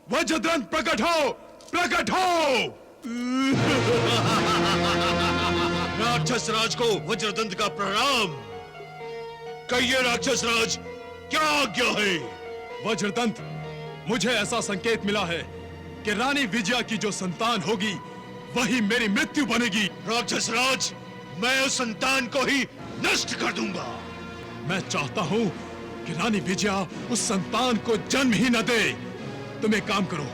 वज्रदंत प्रकट हो, प्रकट हो। राक्षस राज को वज्रदंत का प्रणाम। कहिए राक्षस राज, क्या आज्ञा है? वज्रदंत, मुझे ऐसा संकेत मिला है कि रानी विजया की जो संतान होगी वही मेरी मृत्यु बनेगी। राक्षस राज, मैं उस संतान को ही नष्ट कर दूंगा। मैं चाहता हूं कि रानी विजया उस संतान को जन्म ही न दे। तुम एक काम करो,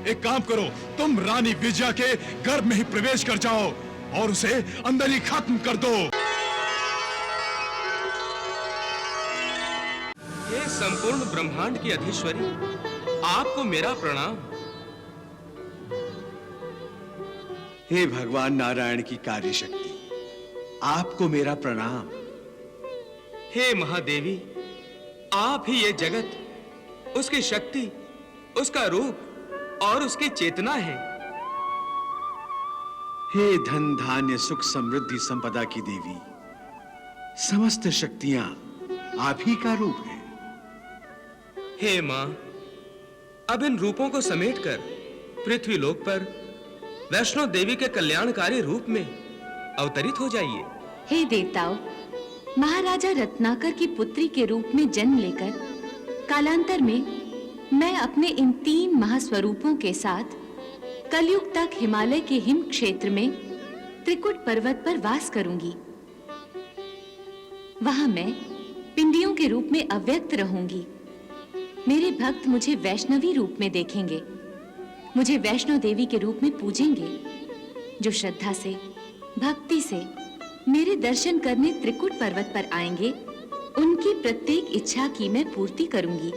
एक काम करो, तुम रानी विजया के गर्भ में ही प्रवेश कर जाओ और उसे अंदर ही खत्म कर दो। हे संपूर्ण ब्रह्मांड की अधीश्वरी, आपको मेरा प्रणाम। हे भगवान नारायण की कार्य शक्ति, आपको मेरा प्रणाम। हे महादेवी, आप ही ये जगत, उसकी शक्ति, उसका रूप और उसकी चेतना है। हे धन धान्य सुख समृद्धि संपदा की देवी, समस्त शक्तियां आप ही का रूप है। हे मां, अब इन रूपों को समेटकर पृथ्वी लोक पर वैष्णो देवी के कल्याणकारी रूप में अवतरित हो जाइए। हे देवताओं, महाराजा रत्नाकर की पुत्री के रूप में जन्म लेकर कालांतर में मैं अपने इन 3 महास्वरूपों के साथ कलयुग तक हिमालय के हिम क्षेत्र में त्रिकुट पर्वत पर वास करूंगी। वहां मैं पिंडियों के रूप में अव्यक्त रहूंगी। मेरे भक्त मुझे वैष्णवी रूप में देखेंगे, मुझे वैष्णो देवी के रूप में पूजेंगे। जो श्रद्धा से, भक्ति से मेरे दर्शन करने त्रिकुट पर्वत पर आएंगे, उनकी प्रत्येक इच्छा की मैं पूर्ति करूंगी।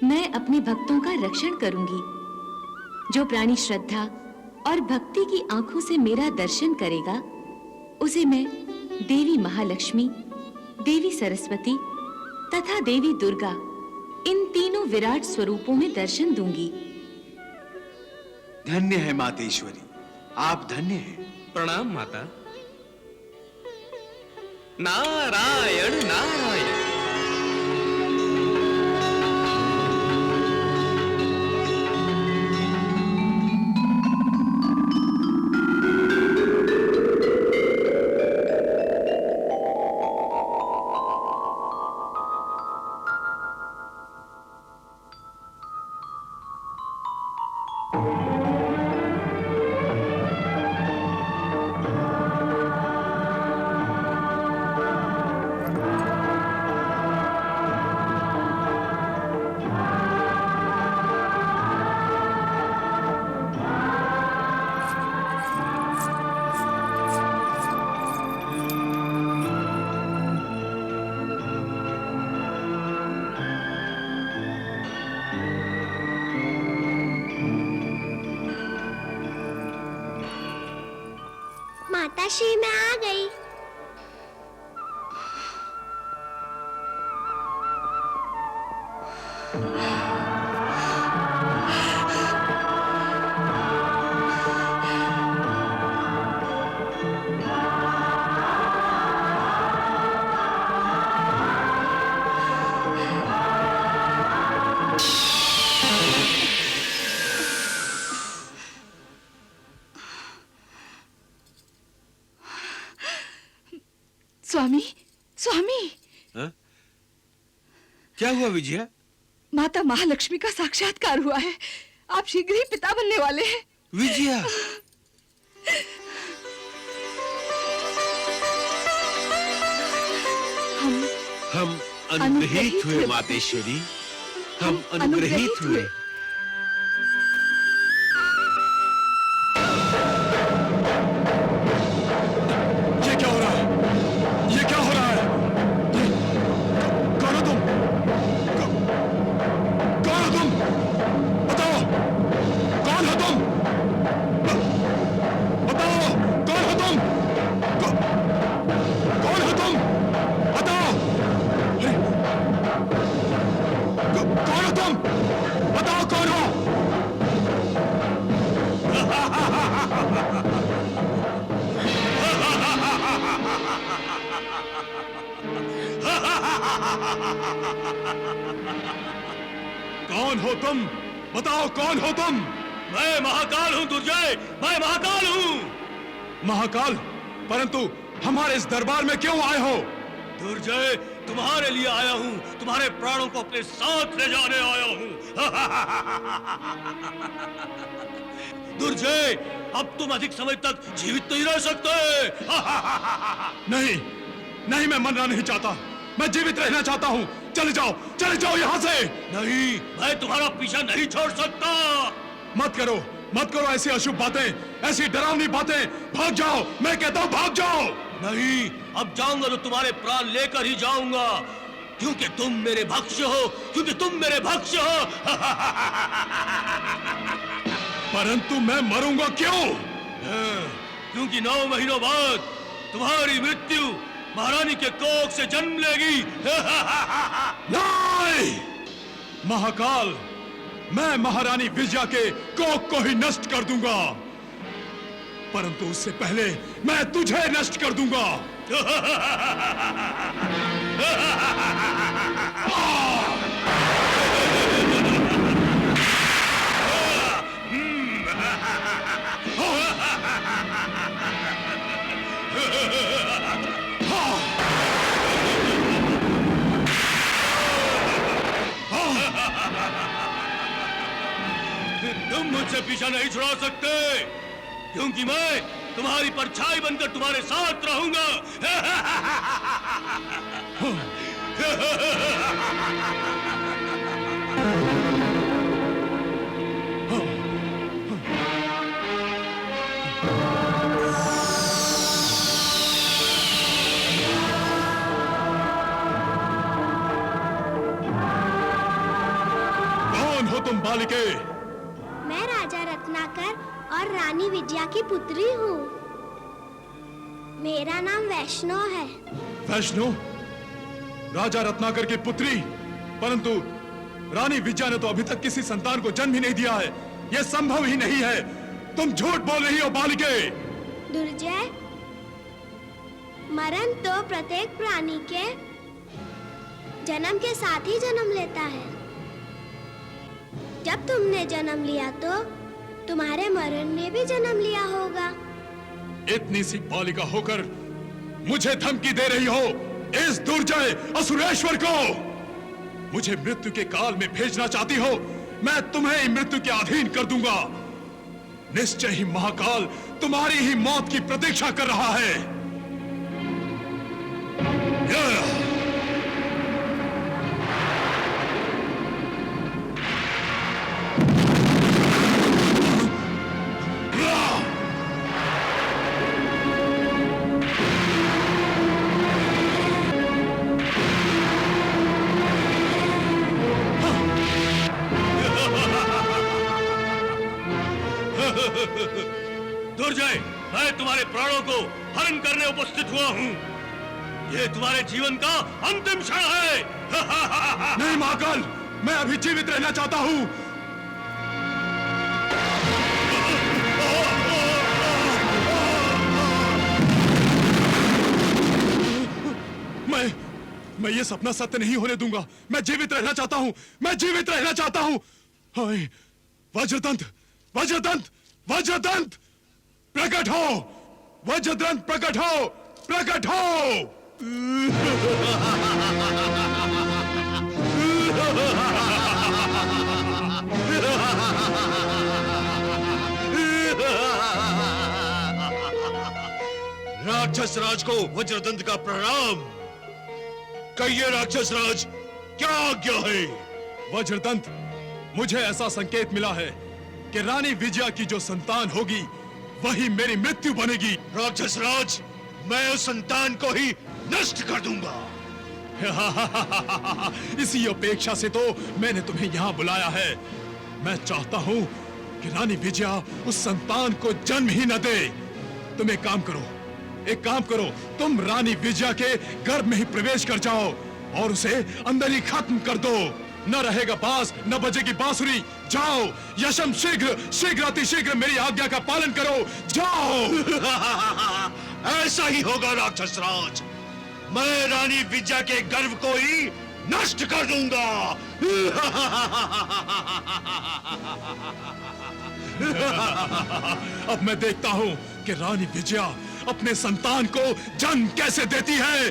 मैं अपने भक्तों का रक्षण करूंगी। जो प्राणी श्रद्धा और भक्ति की आंखों से मेरा दर्शन करेगा, उसे मैं देवी महालक्ष्मी, देवी सरस्वती तथा देवी दुर्गा, इन तीनों विराट स्वरूपों में दर्शन दूंगी। धन्य है मातेश्वरी, आप धन्य हैं। प्रणाम माता। नारायण नारायण। माताश्री, मैं आ गई। स्वामी, स्वामी। हा? क्या हुआ विजया? माता महालक्ष्मी का साक्षात्कार हुआ है। आप शीघ्र ही पिता बनने वाले हैं। विजया, हम अनुग्रहित हुए मातेश्वरी, हम अनुग्रहित हुए। कौन हो तुम? बताओ कौन हो तुम? मैं महाकाल हूँ दुर्जय, मैं महाकाल हूँ। महाकाल? परंतु हमारे इस दरबार में क्यों आए हो? दुर्जय, तुम्हारे लिए आया हूँ, तुम्हारे प्राणों को अपने साथ ले जाने आया हूँ। दुर्जय, अब तुम अधिक समय तक जीवित नहीं रह सकते। नहीं, नहीं, मैं मरना नहीं चाहता, मैं जीवित रहना चाहता हूँ। चले जाओ यहाँ से। नहीं, मैं तुम्हारा पीछा नहीं छोड़ सकता। मत करो ऐसी अशुभ बातें, ऐसी डरावनी बातें। भाग जाओ, मैं कहता हूँ भाग जाओ। नहीं, अब जाऊंगा तो तुम्हारे प्राण लेकर ही जाऊंगा, क्योंकि तुम मेरे भक्ष्य हो, क्योंकि तुम मेरे भक्ष्य हो। परंतु मैं मरूंगा क्यों? क्योंकि 9 महीनों बाद तुम्हारी मृत्यु महारानी के कोख से जन्म लेगी। नहीं! महाकाल, मैं महारानी विजया के कोख को ही नष्ट कर दूंगा, परंतु उससे पहले मैं तुझे नष्ट कर दूंगा। तुम मुझसे पीछा नहीं छुड़ा सकते, क्योंकि मैं तुम्हारी परछाई बनकर तुम्हारे साथ रहूंगा। कौन हो तुम बालिके? मैं राजा रत्नाकर और रानी विजया की पुत्री हूँ। मेरा नाम वैष्णो है। वैष्णो? राजा रत्नाकर की पुत्री? परंतु रानी विजया ने तो अभी तक किसी संतान को जन्म ही नहीं दिया है। यह संभव ही नहीं है। तुम झूठ बोल रही हो बालिके। दुर्जय, मरण तो प्रत्येक प्राणी के जन्म के साथ ही जन्म लेता है। जब तुमने जन्म लिया तो तुम्हारे मरण ने भी जन्म लिया होगा। इतनी सी बालिका होकर मुझे धमकी दे रही हो, इस दुर्जय असुरेश्वर को? मुझे मृत्यु के काल में भेजना चाहती हो? मैं तुम्हें ही मृत्यु के अधीन कर दूंगा। निश्चय ही महाकाल तुम्हारी ही मौत की प्रतीक्षा कर रहा है। दुर्जय, मैं तुम्हारे प्राणों को हरण करने उपस्थित हुआ हूँ। ये तुम्हारे जीवन का अंतिम क्षण है। नहीं महाकाल, मैं अभी जीवित रहना चाहता हूँ। मैं ये सपना सत्य नहीं होने दूंगा। मैं जीवित रहना चाहता हूँ, मैं जीवित रहना चाहता हूँ। हाय, वज्रदंत, वज्रदंत, वज्रदंत, प्रकट हो! वज्रदंत प्रकट हो! प्रकट हो! राक्षस राज को वज्रदंत का प्रणाम। कहिए राक्षस राज, क्या आज्ञा है? वज्रदंत, मुझे ऐसा संकेत मिला है कि रानी विजया की जो संतान होगी वही मेरी मृत्यु बनेगी। राक्षस राज, मैं उस संतान को ही नष्ट कर दूंगा। इसी अपेक्षा से तो मैंने तुम्हें यहाँ बुलाया है। मैं चाहता हूँ कि रानी विजया उस संतान को जन्म ही न दे। तुम एक काम करो, तुम रानी विजया के गर्भ में ही प्रवेश कर जाओ और उसे अंदर ही खत्म कर दो। न रहेगा बांस, न बजेगी बांसुरी। जाओ यशम, शीघ्र अतिशीघ्र मेरी आज्ञा का पालन करो। जाओ। ऐसा ही होगा राक्षस राज। मैं रानी विजया के गर्भ को ही नष्ट कर दूंगा। अब मैं देखता हूं कि रानी विजया अपने संतान को जन्म कैसे देती है।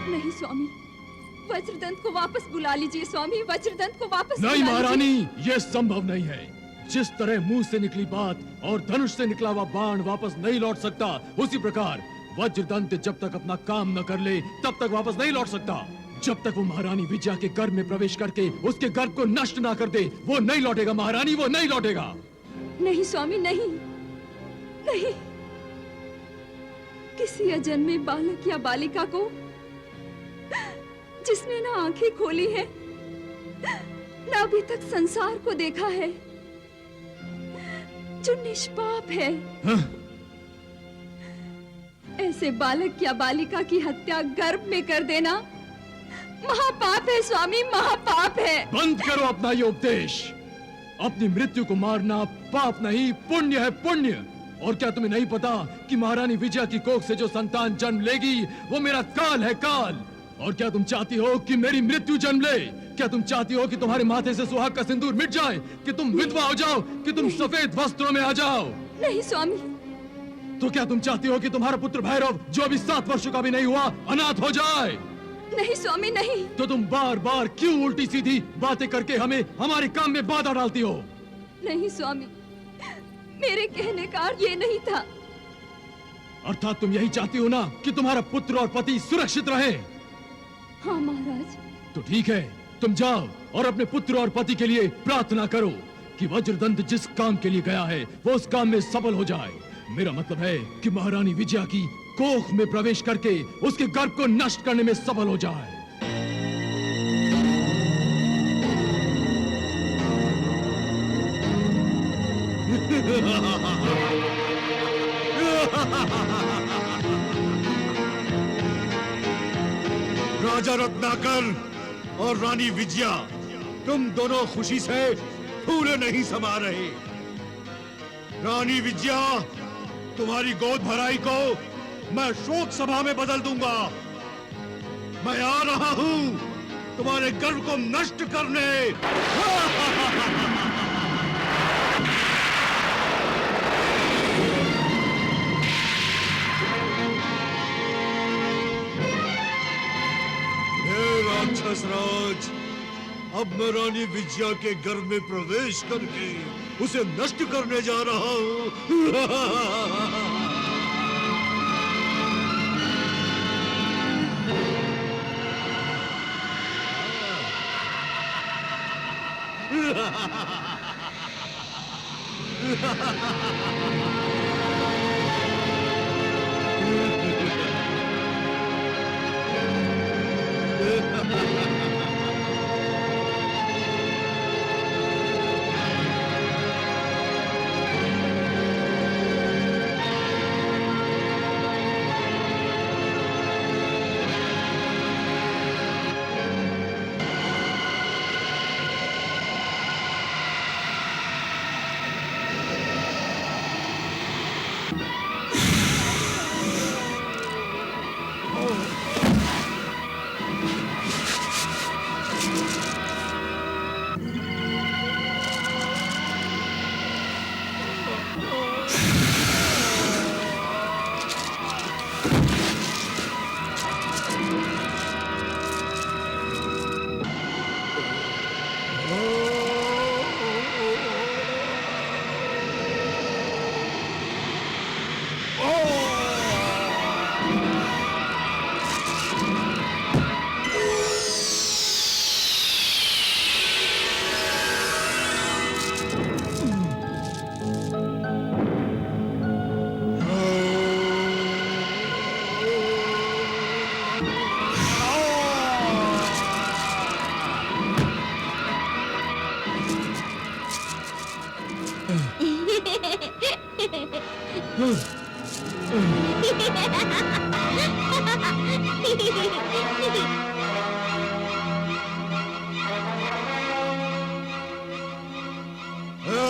नहीं स्वामी, वज्रदंत को वापस बुला लीजिए स्वामी, वज्रदंत को वापस नहीं बुला महारानी, लीजिए। ये संभव नहीं है। जिस तरह मुंह से निकली बात और धनुष से निकला हुआ बाण वापस नहीं लौट सकता, उसी प्रकार वज्रदंत जब तक अपना काम न कर ले तब तक वापस नहीं लौट सकता। जब तक वो महारानी विजया के गर्भ में प्रवेश करके उसके गर्भ को नष्ट ना कर दे, वो नहीं लौटेगा महारानी, वो नहीं लौटेगा। नहीं स्वामी, नहीं नहीं, किसी अजन्मे बालक या बालिका को जिसने ना आंखें खोली है, ना अभी तक संसार को देखा है, जो निष्पाप है, ऐसे बालक या बालिका की हत्या गर्भ में कर देना महापाप है स्वामी, महापाप है। बंद करो अपना ये उपदेश। अपनी मृत्यु को मारना पाप नहीं, पुण्य है, पुण्य। और क्या तुम्हें नहीं पता कि महारानी विजया की कोख से जो संतान जन्म लेगी वो मेरा काल है, काल। और क्या तुम चाहती हो कि मेरी मृत्यु जन्म ले? क्या तुम चाहती हो कि तुम्हारे माथे से सुहाग का सिंदूर मिट जाए, कि तुम विधवा हो जाओ, कि तुम सफेद वस्त्रों में आ जाओ? नहीं स्वामी। तो क्या तुम चाहती हो कि तुम्हारा पुत्र भैरव, जो अभी 7 वर्षों का भी नहीं हुआ, अनाथ हो जाए? नहीं स्वामी, नहीं। तो तुम बार बार क्यों उल्टी सीधी बातें करके हमें हमारे काम में बाधा डालती हो? नहीं स्वामी, मेरे कहने का अर्थ ये नहीं था। अर्थात तुम यही चाहती हो ना कि तुम्हारा पुत्र और पति सुरक्षित रहे? हाँ महाराज। तो ठीक है, तुम जाओ और अपने पुत्र और पति के लिए प्रार्थना करो कि वज्रदंत जिस काम के लिए गया है वो उस काम में सफल हो जाए। मेरा मतलब है कि महारानी विजया की कोख में प्रवेश करके उसके गर्भ को नष्ट करने में सफल हो जाए। राजा रत्नाकर और रानी विजया, तुम दोनों खुशी से फूले नहीं समा रहे। रानी विजया, तुम्हारी गोद भराई को मैं शोक सभा में बदल दूंगा। मैं आ रहा हूं तुम्हारे गर्भ को नष्ट करने। राक्षस राज, अब मैं रानी विजया के गर्भ में प्रवेश करके उसे नष्ट करने जा रहा हूं।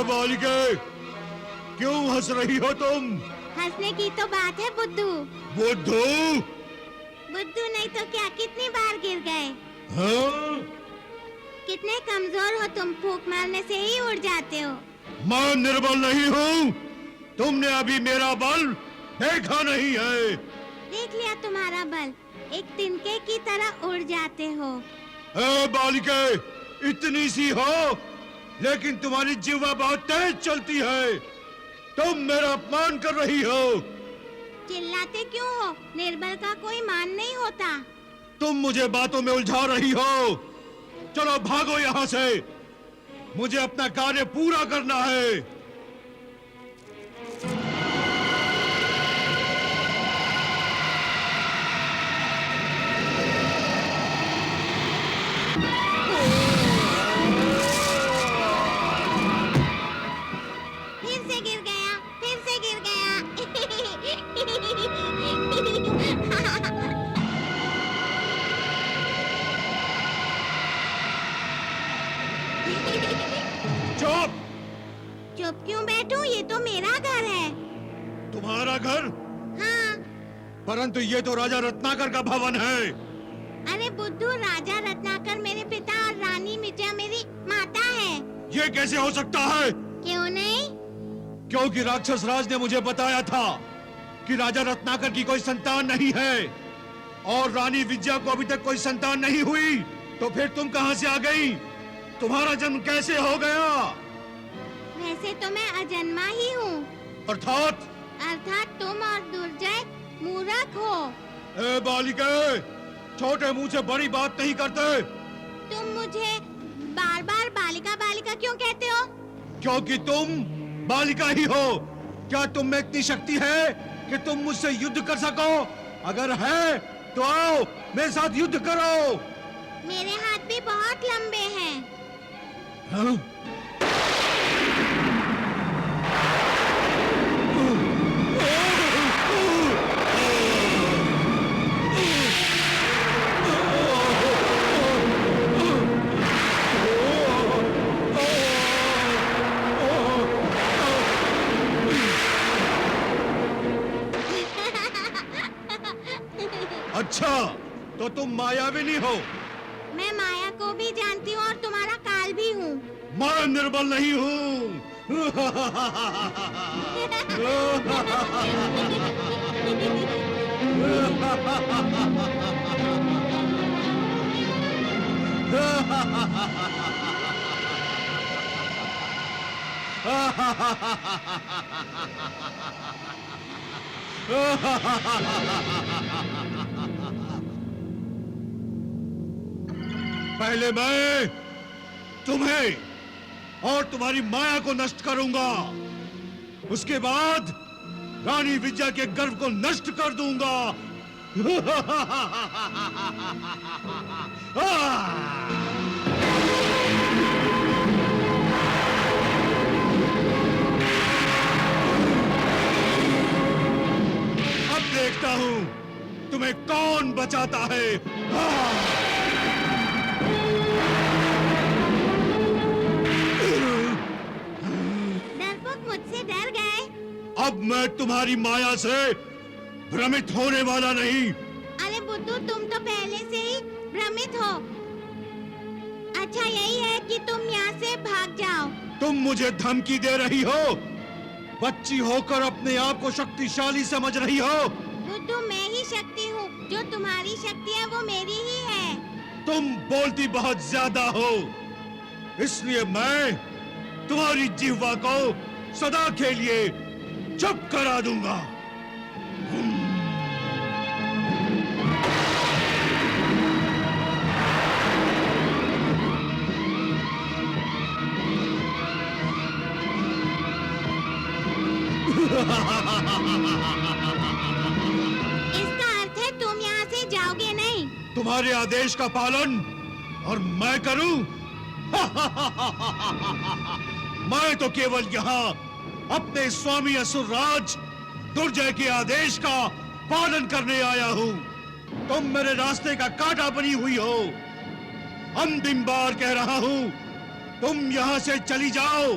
बालिके, क्यों हंस रही हो तुम? हंसने की तो बात है बुद्धू। बुद्धू? बुद्धू नहीं तो क्या, कितनी बार गिर गए? हाँ? कितने कमजोर हो तुम, फूंक मारने से ही उड़ जाते हो। मैं निर्बल नहीं हूँ। तुमने अभी मेरा बल देखा नहीं है। देख लिया तुम्हारा बल, एक तिनके की तरह उड़ जाते हो। ए बालिके, इतनी सी हो लेकिन तुम्हारी जिह्वा बहुत तेज चलती है। तुम मेरा अपमान कर रही हो। चिल्लाते क्यों हो? निर्बल का कोई मान नहीं होता। तुम मुझे बातों में उलझा रही हो। चलो भागो यहाँ से, मुझे अपना कार्य पूरा करना है। फिर से गिर गया, फिर से गिर गया। चुप! चुप क्यों बैठूं? ये तो मेरा घर है। तुम्हारा घर? हाँ। परंतु ये तो राजा रत्नाकर का भवन है। अरे बुद्धू, राजा रत्नाकर मेरे पिता और रानी मिर्जा मेरी माता है। ये कैसे हो सकता है? क्यों नहीं? क्योंकि राक्षस राज ने मुझे बताया था कि राजा रत्नाकर की कोई संतान नहीं है और रानी विजया को अभी तक कोई संतान नहीं हुई। तो फिर तुम कहां से आ गई? तुम्हारा जन्म कैसे हो गया? वैसे तो मैं अजन्मा ही हूँ। अर्थात? अर्थात तुम और दुर्जय मूर्ख हो। ए बालिके, छोटे मुंह से बड़ी बात नहीं करते। तुम मुझे बार बार बालिका बालिका क्यों कहते हो? क्योंकि तुम बालिका ही हो। क्या तुम में इतनी शक्ति है कि तुम मुझसे युद्ध कर सको? अगर है तो आओ मेरे साथ युद्ध करो। मेरे हाथ भी बहुत लंबे हैं। हाँ? अच्छा, तो तुम मायाविनी हो। मैं माया को भी जानती हूँ और तुम्हारा काल भी हूँ। मैं निर्बल नहीं हूँ। पहले मैं तुम्हें और तुम्हारी माया को नष्ट करूंगा। उसके बाद रानी विजया के गर्व को नष्ट कर दूंगा। अब देखता हूं तुम्हें कौन बचाता है। डरपोक, मुझसे डर गए? अब मैं तुम्हारी माया से भ्रमित होने वाला नहीं। अरे बुद्धू, तुम तो पहले से ही भ्रमित हो। अच्छा यही है कि तुम यहाँ से भाग जाओ। तुम मुझे धमकी दे रही हो? बच्ची होकर अपने आप को शक्तिशाली समझ रही हो? बुद्धू, मैं ही शक्ति हूँ। जो तुम्हारी शक्ति है वो मेरी ही है। तुम बोलती बहुत ज्यादा हो, इसलिए मैं तुम्हारी जिह्वा को सदा के लिए चुप करा दूंगा। इसका अर्थ है तुम यहाँ से जाओगे नहीं। तुम्हारे आदेश का पालन और मैं करूं? मैं तो केवल यहाँ अपने स्वामी असुरराज दुर्जय के आदेश का पालन करने आया हूँ। तुम मेरे रास्ते का कांटा बनी हुई हो। अंतिम बार कह रहा हूँ, तुम यहाँ से चली जाओ,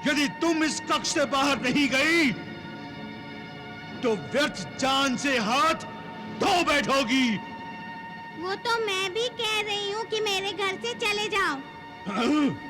यदि तुम इस कक्ष से बाहर नहीं गई तो व्यर्थ जान से हाथ धो बैठोगी। वो तो मैं भी कह रही हूँ कि मेरे घर से चले जाओ। हाँ?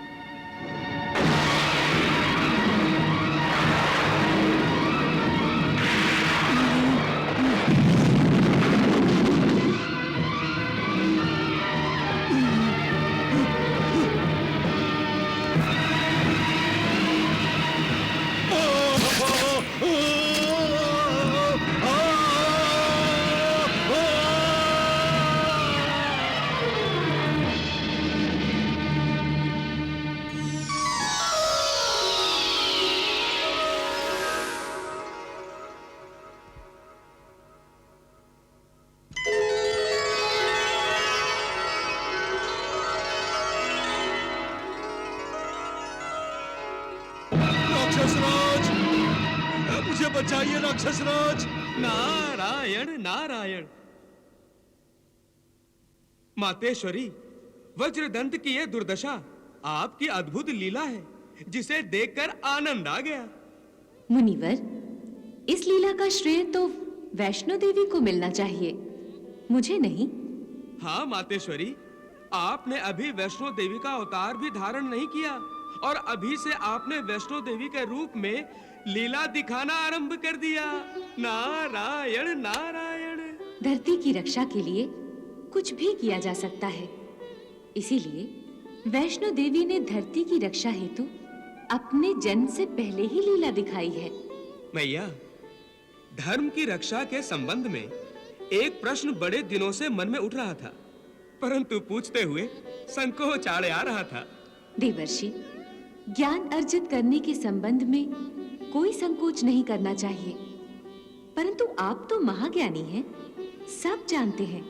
राक्षसराज, मुझे बचाइए राक्षसराज। नारायण नारायण। मातेश्वरी, वज्रदंत की यह दुर्दशा आपकी अद्भुत लीला है, जिसे देखकर आनंद आ गया। मुनिवर, इस लीला का श्रेय तो वैष्णो देवी को मिलना चाहिए, मुझे नहीं। हाँ मातेश्वरी, आपने अभी वैष्णो देवी का अवतार भी धारण नहीं किया और अभी से आपने वैष्णो देवी के रूप में लीला दिखाना आरंभ कर दिया। नारायण नारायण। धरती की रक्षा के लिए कुछ भी किया जा सकता है, इसीलिए वैष्णो देवी ने धरती की रक्षा हेतु अपने जन्म से पहले ही लीला दिखाई है। मैया, धर्म की रक्षा के संबंध में एक प्रश्न बड़े दिनों से मन में उठ रहा था, परंतु पूछते हुए संकोच आड़े आ रहा था। देवर्षि, ज्ञान अर्जित करने के संबंध में कोई संकोच नहीं करना चाहिए, परंतु आप तो महाज्ञानी हैं, सब जानते हैं,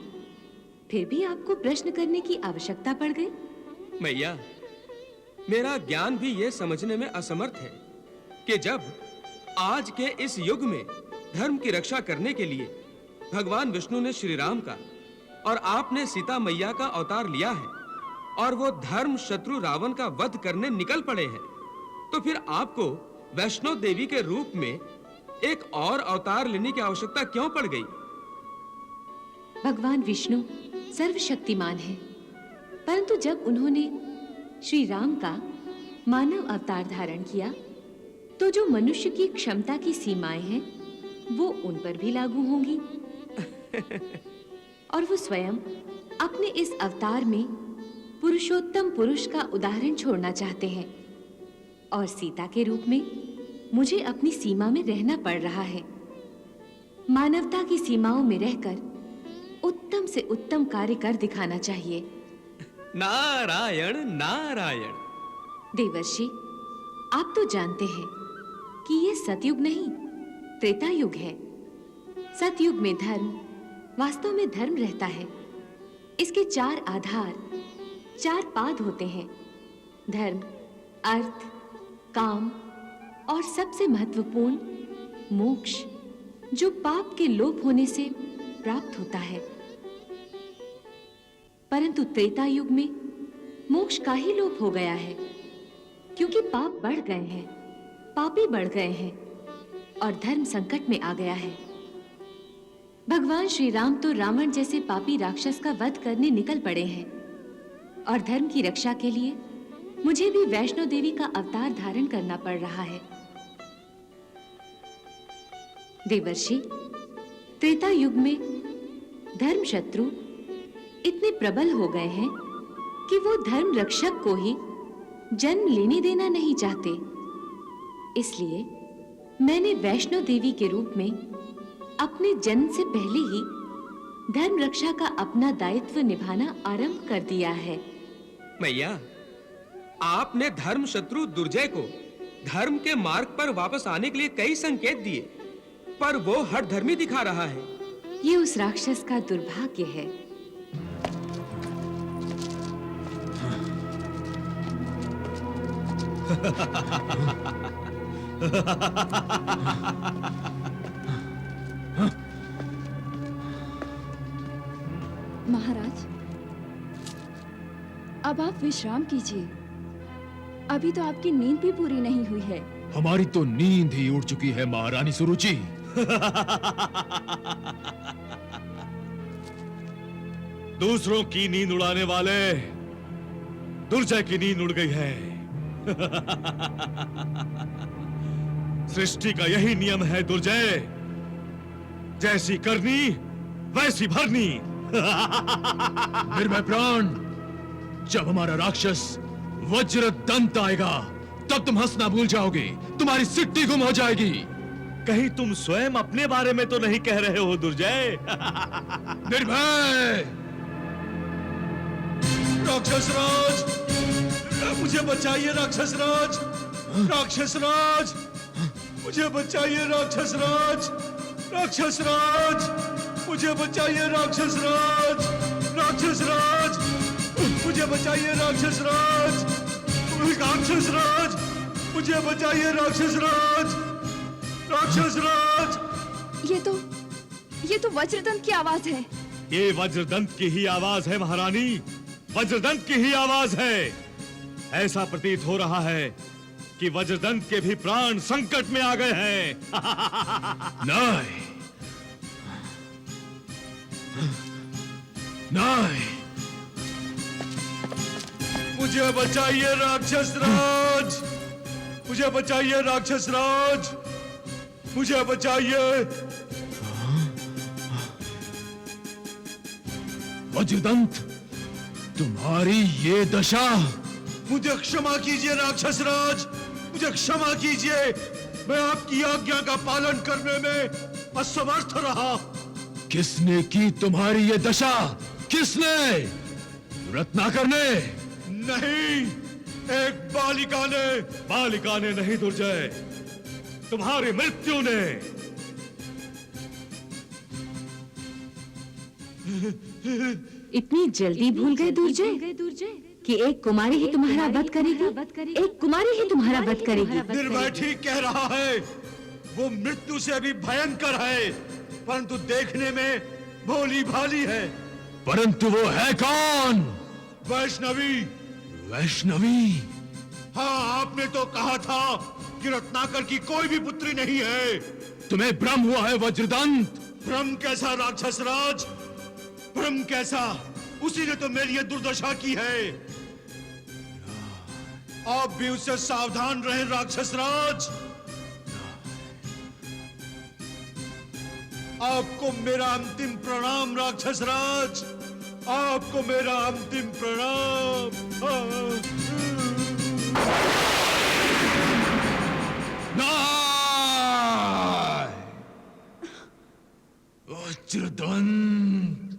फिर भी आपको प्रश्न करने की आवश्यकता पड़ गई। मैया, मेरा ज्ञान भी यह समझने में असमर्थ है कि जब आज के इस युग में धर्म की रक्षा करने के लिए भगवान विष्णु ने श्री राम का और आपने सीता मैया का अवतार लिया है और वो धर्म शत्रु रावण का वध करने निकल पड़े हैं, तो फिर आपको वैष्णो देवी के रूप में एक और अवतार लेने की आवश्यकता क्यों पड़ गई? भगवान विष्णु सर्वशक्तिमान हैं, परंतु जब उन्होंने श्री राम का मानव अवतार धारण किया, तो जो मनुष्य की क्षमता की सीमाएं हैं, वो उन पर भी लागू होंगी। और वो स्वयं अपने इस अवतार में पुरुषोत्तम पुरुष का उदाहरण छोड़ना चाहते हैं, और सीता के रूप में मुझे अपनी सीमा में रहना पड़ रहा है। मानवता की सीमाओं में रहकर उत्तम से उत्तम कार्य कर दिखाना चाहिए। नारायण नारायण। देवर्षि, आप तो जानते हैं कि ये सतयुग नहीं, त्रेता युग है। सतयुग में धर्म वास्तव में धर्म रहता है। इसके चार आधार, चार पाद होते हैं: धर्म, अर्थ, काम और सबसे महत्वपूर्ण मोक्ष, जो पाप के लोप होने से प्राप्त होता है। परंतु त्रेता युग में मोक्ष का ही लोप हो गया है, क्योंकि पाप बढ़ गए हैं, पापी बढ़ गए हैं और धर्म संकट में आ गया है। भगवान श्री राम तो रावण जैसे पापी राक्षस का वध करने निकल पड़े हैं, और धर्म की रक्षा के लिए मुझे भी वैष्णो देवी का अवतार धारण करना पड़ रहा है। देवर्षि, त्रेता युग में धर्म शत्रु इतने प्रबल हो गए हैं कि वो धर्म रक्षक को ही जन्म लेने देना नहीं चाहते। इसलिए मैंने वैष्णो देवी के रूप में अपने जन्म से पहले ही धर्म रक्षा का अपना दायित्व निभाना आरंभ कर दिया है। मैया, आपने धर्म शत्रु दुर्जय को धर्म के मार्ग पर वापस आने के लिए कई संकेत दिए, पर वो हठधर्मी दिखा रहा है। ये उस राक्षस का दुर्भाग्य है। महाराज, अब आप विश्राम कीजिए। अभी तो आपकी नींद भी पूरी नहीं हुई है। हमारी तो नींद ही उड़ चुकी है महारानी सुरुचि। दूसरों की नींद उड़ाने वाले दुर्जय की नींद उड़ गई है। सृष्टि का यही नियम है दुर्जय, जैसी करनी वैसी भरनी। निर्भय प्राण, जब हमारा राक्षस वज्र दंत आएगा तब तुम हंसना भूल जाओगे, तुम्हारी सिट्टी गुम हो जाएगी। कहीं तुम स्वयं अपने बारे में तो नहीं कह रहे हो दुर्जय? निर्भय, राक्षस राज, मुझे बचाइए राक्षस राज, राक्षस राज, मुझे बचाइए राक्षस राज, राक्षस राज, मुझे बचाइए राक्षस राज, राक्षस राज, मुझे बचाइए राक्षस राज, राक्षस राज, मुझे बचाइए राक्षस राज, राक्षस राज। ये तो वज्रदंत की आवाज है। ये वज्रदंत की ही आवाज है महारानी, वज्रदंत की ही आवाज है। ऐसा प्रतीत हो रहा है कि वज्रदंत के भी प्राण संकट में आ गए हैं। नहीं, नहीं, मुझे बचाइए राक्षस राज, मुझे बचाइए राक्षस राज, मुझे बचाइए। वज्रदंत, तुम्हारी ये दशा। मुझे क्षमा कीजिए राक्षस राज, मुझे क्षमा कीजिए, मैं आपकी आज्ञा का पालन करने में असमर्थ रहा। किसने की तुम्हारी ये दशा? किसने? रत्नाकर ने? नहीं, एक बालिका ने। बालिका ने नहीं दुर्जय, तुम्हारी मृत्यु ने। इतनी जल्दी भूल गए दुर्जय कि एक कुमारी ही तुम्हारा वध करेगी, एक कुमारी ही तुम्हारा वध करेगी। निर्भय ठीक कह रहा है, वो मृत्यु से भी भयंकर है, परंतु देखने में भोली भाली है। परंतु वो है कौन? वैष्णवी। वैष्णवी? हाँ, आपने तो कहा था कि रत्नाकर की कोई भी पुत्री नहीं है। तुम्हें भ्रम हुआ है वज्रदंत। भ्रम कैसा राक्षस राज, भ्रम कैसा? उसी ने तो मेरी ये दुर्दशा की है। आप भी उससे सावधान रहें राक्षस राज। आपको मेरा अंतिम प्रणाम राक्षस राज, आपको मेरा अंतिम प्रणाम। नहीं! वज्रदंत,